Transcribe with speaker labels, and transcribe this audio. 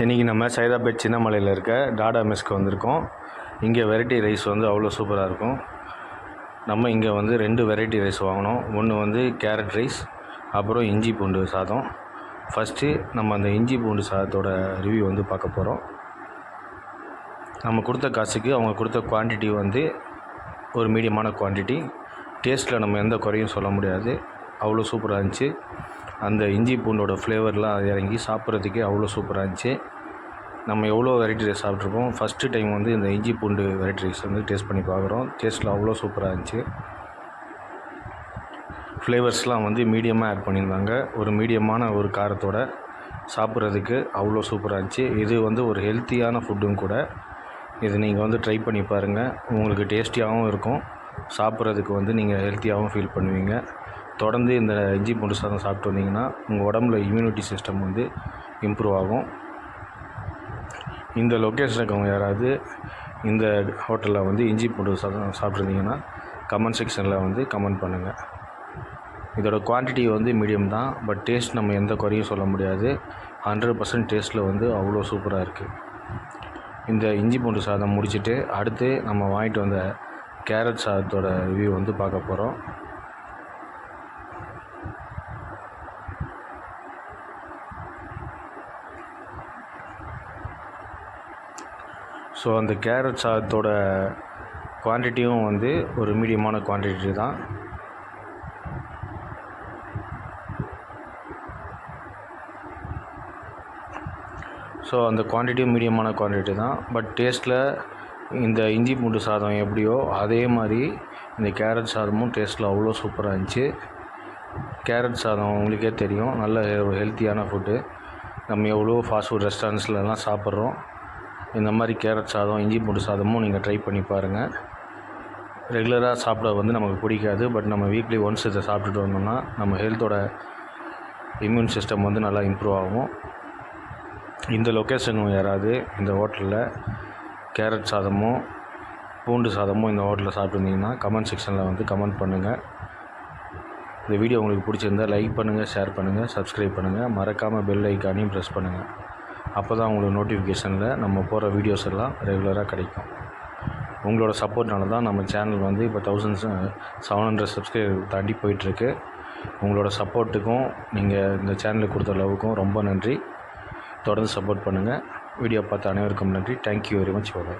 Speaker 1: இன்றைக்கி நம்ம சைதாப்பேட் சின்னமலையில் இருக்க டாடா மெஸ்க்கு வந்திருக்கோம். இங்கே வெரைட்டி ரைஸ் வந்து அவ்வளோ சூப்பராக இருக்கும். நம்ம இங்கே வந்து 2 வெரைட்டி ரைஸ் வாங்கினோம். ஒன்று வந்து கேரட் ரைஸ், அப்புறம் இஞ்சி பூண்டு சாதம். ஃபஸ்ட்டு நம்ம அந்த இஞ்சி பூண்டு சாதத்தோட ரிவ்யூ வந்து பார்க்க போகிறோம். நம்ம கொடுத்த காசுக்கு அவங்க கொடுத்த குவான்டிட்டி வந்து ஒரு மீடியமான குவான்டிட்டி. டேஸ்ட்டில் நம்ம எந்த குறையும் சொல்ல முடியாது, அவ்வளோ சூப்பராக இருந்துச்சு. அந்த இஞ்சி பூண்டோட ஃப்ளேவர்லாம் இறங்கி சாப்பிட்றதுக்கே அவ்வளோ சூப்பராக இருந்துச்சு. நம்ம எவ்வளோ வெரைட்டி ரைஸ் சாப்பிட்ருக்கோம். ஃபஸ்ட்டு டைம் வந்து இந்த இஞ்சி பூண்டு வெரைட்டி ரைஸ் வந்து டேஸ்ட் பண்ணி பார்க்குறோம். டேஸ்ட்டில் அவ்வளோ சூப்பராக இருந்துச்சு. ஃப்ளேவர்ஸ்லாம் வந்து மீடியமாக ஆட் பண்ணியிருந்தாங்க. ஒரு மீடியமான ஒரு காரத்தோட சாப்பிட்றதுக்கு அவ்வளோ சூப்பராக இருந்துச்சு. இது வந்து ஒரு ஹெல்த்தியான ஃபுட்டும் கூட. இது நீங்கள் வந்து ட்ரை பண்ணி பாருங்கள். உங்களுக்கு டேஸ்டியாகவும் இருக்கும், சாப்பிட்றதுக்கு வந்து நீங்கள் ஹெல்த்தியாகவும் ஃபீல் பண்ணுவீங்க. தொடர்ந்து இந்த இஞ்சி பூண்டு சாதம் சாப்பிட்டு வந்தீங்கன்னா உங்கள் உடம்புல இம்யூனிட்டி சிஸ்டம் வந்து இம்ப்ரூவ் ஆகும். இந்த லொக்கேஷனுக்கு அவங்க யாராவது இந்த ஹோட்டலில் வந்து இஞ்சி பூண்டு சாதம் சாப்பிட்ருந்தீங்கன்னா கமெண்ட் செக்ஷனில் வந்து கமெண்ட் பண்ணுங்கள். இதோட குவான்டிட்டி வந்து மீடியம் தான், பட் டேஸ்ட் நம்ம எந்த குறையும் சொல்ல முடியாது. 100% டேஸ்ட்டில் வந்து அவ்வளோ சூப்பராக இருக்குது. இந்த இஞ்சி பூண்டு சாதம் முடிச்சுட்டு அடுத்து நம்ம வாங்கிட்டு வந்த கேரட் சாதத்தோட ரிவ்யூ வந்து பார்க்க போகிறோம். ஸோ அந்த கேரட் சாதத்தோட குவான்டிட்டியும் வந்து ஒரு மீடியமான குவான்டிட்டி தான். ஸோ அந்த குவான்டிட்டியும் மீடியமான குவான்டிட்டி தான், பட் டேஸ்ட்டில் இந்த இஞ்சி பூண்டு சாதம் எப்படியோ அதே மாதிரி இந்த கேரட் சாதமும் டேஸ்ட்டில் அவ்வளோ சூப்பராக இருந்துச்சு. கேரட் சாதம் உங்களுக்கே தெரியும், நல்ல ஒரு ஹெல்த்தியான ஃபுட்டு. நம்ம எவ்வளோ ஃபாஸ்ட் ஃபுட் ரெஸ்டாரண்ட்ஸ்லலாம் சாப்பிட்றோம். இந்த மாதிரி கேரட் சாதம், இஞ்சி பூண்டு சாதமும் நீங்கள் ட்ரை பண்ணி பாருங்கள். ரெகுலராக சாப்பிட வந்து நமக்கு பிடிக்காது, பட் நம்ம வீக்லி ஒன்ஸ் இதை சாப்பிட்டுட்டு வந்தோம்னா நம்ம ஹெல்த்தோட இம்யூன் சிஸ்டம் வந்து நல்லா இம்ப்ரூவ் ஆகும். இந்த லொக்கேஷன் யாராவது இந்த ஹோட்டலில் கேரட் சாதமும் பூண்டு சாதமும் இந்த ஹோட்டலில் சாப்பிட்ருந்தீங்கன்னா கமெண்ட் செக்ஷனில் வந்து கமெண்ட் பண்ணுங்கள். இந்த வீடியோ உங்களுக்கு பிடிச்சிருந்தால் லைக் பண்ணுங்கள், ஷேர் பண்ணுங்கள், சப்ஸ்கிரைப் பண்ணுங்கள். மறக்காமல் பெல் ஐக்கானையும் ப்ரெஸ் பண்ணுங்கள். அப்போ தான் உங்களுக்கு நோட்டிஃபிகேஷனில் நம்ம போகிற வீடியோஸ் எல்லாம் ரெகுலராக கிடைக்கும். உங்களோட சப்போர்ட்னால தான் நம்ம சேனல் வந்து இப்போ 1700 சப்ஸ்கிரைபர் தாண்டி போயிட்டுருக்கு. உங்களோட சப்போர்ட்டுக்கும் நீங்கள் இந்த சேனலுக்கு கொடுத்த லவ்வுக்கும் ரொம்ப நன்றி. தொடர்ந்து சப்போர்ட் பண்ணுங்கள். வீடியோ பார்த்த அனைவருக்கும் நன்றி. Thank you very much. பாய்.